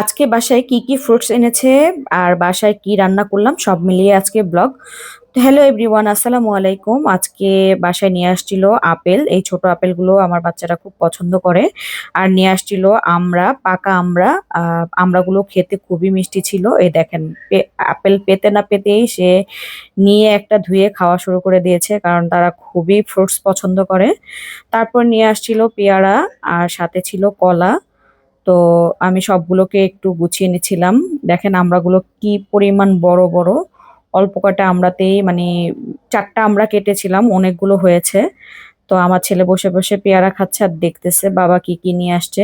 আজকে বাসায় কি কি ফ্রুটস এনেছে আর বাসায় কি রান্না করলাম সব মিলিয়ে আজকে ব্লগ। তো হ্যালো এভরিওয়ান, আসসালামু আলাইকুম। আজকে বাসায় নিয়ে আসছিল আপেল। এই ছোট আপেলগুলো আমার বাচ্চারা খুব পছন্দ করে। আর নিয়ে আসছিল পাকা আমড়া। আমড়াগুলো খেতে খুবই মিষ্টি ছিল। এই দেখেন, আপেল পেতে না পেতেই সে নিয়ে একটা ধুয়ে খাওয়া শুরু করে দিয়েছে, কারণ তারা খুবই ফ্রুটস পছন্দ করে। তারপর নিয়ে আসছিল পেয়ারা, আর সাথে ছিল কলা। তো আমি সবগুলোকে একটু গুছিয়ে নিচ্ছিলাম। দেখেন আমড়াগুলো কি পরিমাণ বড় বড়। অল্প কয়টা আমড়াতেই মানে 4টা আমড়া কেটেছিলাম, অনেকগুলো হয়েছে। তো আমার ছেলে বসে বসে পেয়ারা খাচ্ছে আর দেখতেছে বাবা কি কি নিয়ে আসছে।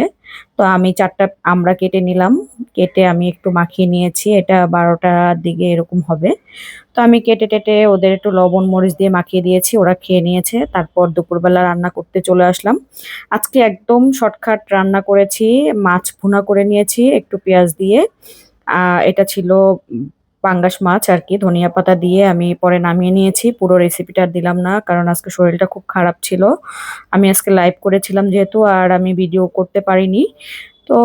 তো আমি 4টা আমড়া কেটে নিলাম। কেটে আমি একটু মাখিয়ে নিয়েছি, এটা 12টার দিকে এরকম হবে। তো আমি কেটে টেটে ওদের একটু লবণ মরিচ দিয়ে মাখিয়ে দিয়েছি, ওরা খেয়ে নিয়েছে। তারপর দুপুরবেলা রান্না করতে চলে আসলাম। আজকে একদম শর্টকাট রান্না করেছি। মাছ ভুনা করে নিয়েছি একটু পেঁয়াজ দিয়ে। এটা ছিল পাঙ্গাস মাছ আর কি, ধনিয়া পাতা দিয়ে আমি পরে নামিয়ে নিয়েছি। পুরো রেসিপিটা আর দিলাম না, কারণ আজকে শরীরটা খুব খারাপ ছিল। আমি আজকে লাইভ করেছিলাম যেহেতু, আর আমি ভিডিও করতে পারিনি। তো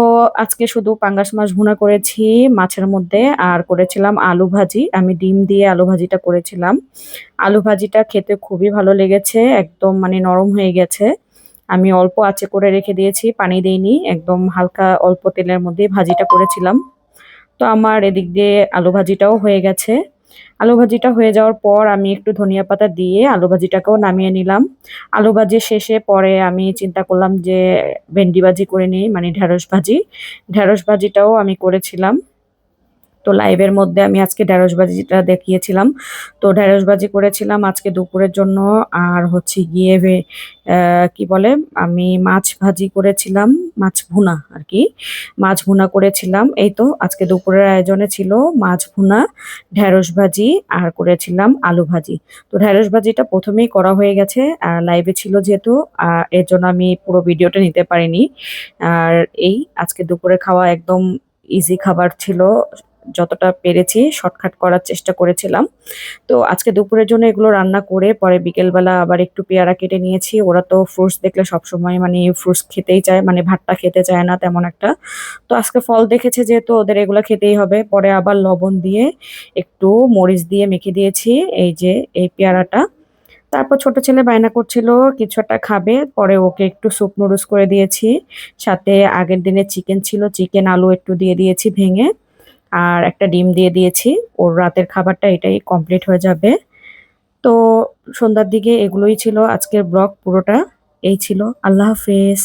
আজকে শুধু পাঙ্গাস মাছ ভুনা করেছি মাছের মধ্যে, আর করেছিলাম আলু ভাজি। আমি ডিম দিয়ে আলু ভাজিটা করেছিলাম। আলু ভাজিটা খেতে খুবই ভালো লেগেছে, একদম মানে নরম হয়ে গেছে। আমি অল্প আঁচে করে রেখে দিয়েছি, পানি দেইনি, একদম হালকা অল্প তেলের মধ্যে ভাজিটা করেছিলাম। তো আমার এদিক দিয়ে আলু ভাজিটাও হয়ে গেছে। আলু ভাজিটা হয়ে যাওয়ার পর আমি একটু ধনিয়া পাতা দিয়ে আলু ভাজিটাকেও নামিয়ে নিলাম। আলু ভাজি শেষে পরে আমি চিন্তা করলাম যে ভেন্ডি ভাজি করে নিই, মানে ঢেঁড়স ভাজি। ঢেঁড়স ভাজিটাও আমি করেছিলাম। তো লাইভের মধ্যে আমি আজকে ঢেঁড়স ভাজিটা দেখিয়েছিলাম। তো ঢেঁড়স ভাজি করেছিলাম আজকে দুপুরের জন্য। আর হচ্ছে গিয়ে কি বলে, আমি মাছ ভাজি করেছিলাম, মাছ ভুনা আর কি। মাছ ভুনা করেছিলাম। এই তো আজকে দুপুরের আয়োজনে ছিল মাছ ভুনা, ঢেঁড়স ভাজি, আর করেছিলাম আলু ভাজি। তো ঢেঁড়স ভাজিটা প্রথমেই করা হয়ে গেছে, আর লাইভে ছিল যেহেতু, এর জন্য আমি পুরো ভিডিওটা নিতে পারিনি। আর এই আজকে দুপুরে খাওয়া একদম ইজি খাবার ছিল। যতটা পেরেছি শর্টকাট করার চেষ্টা করেছিলাম। তো আজকে দুপুরের জন্য এগুলো রান্না করে পরে বিকেলবেলা আবার একটু পেয়ারা কেটে নিয়েছি। ওরা তো ফ্রুটস দেখলে সবসময় মানে ফ্রুটস খেতেই চায়, মানে ভাতটা খেতে চায় না তেমন একটা। তো আজকে ফল দেখেছে যেহেতু ওদের এগুলো খেতেই হবে। পরে আবার লবণ দিয়ে একটু মরিচ দিয়ে মেখে দিয়েছি এই যে এই পেয়ারাটা। তারপর ছোট ছেলে বায়না করছিল কিছু একটা খাবে, পরে ওকে একটু স্যুপ নুডলস করে দিয়েছি। সাথে আগের দিনে চিকেন ছিল, চিকেন আলু একটু দিয়ে দিয়েছি ভেঙে। আর একটা ডিম দিয়ে দিয়েছি। ওর রাতের খাবারটা এটাই কমপ্লিট হয়ে যাবে। তো সন্ধ্যার দিকে এগুলোই ছিল আজকের ব্লগ পুরোটা। এই ছিল। আল্লাহ হাফেজ।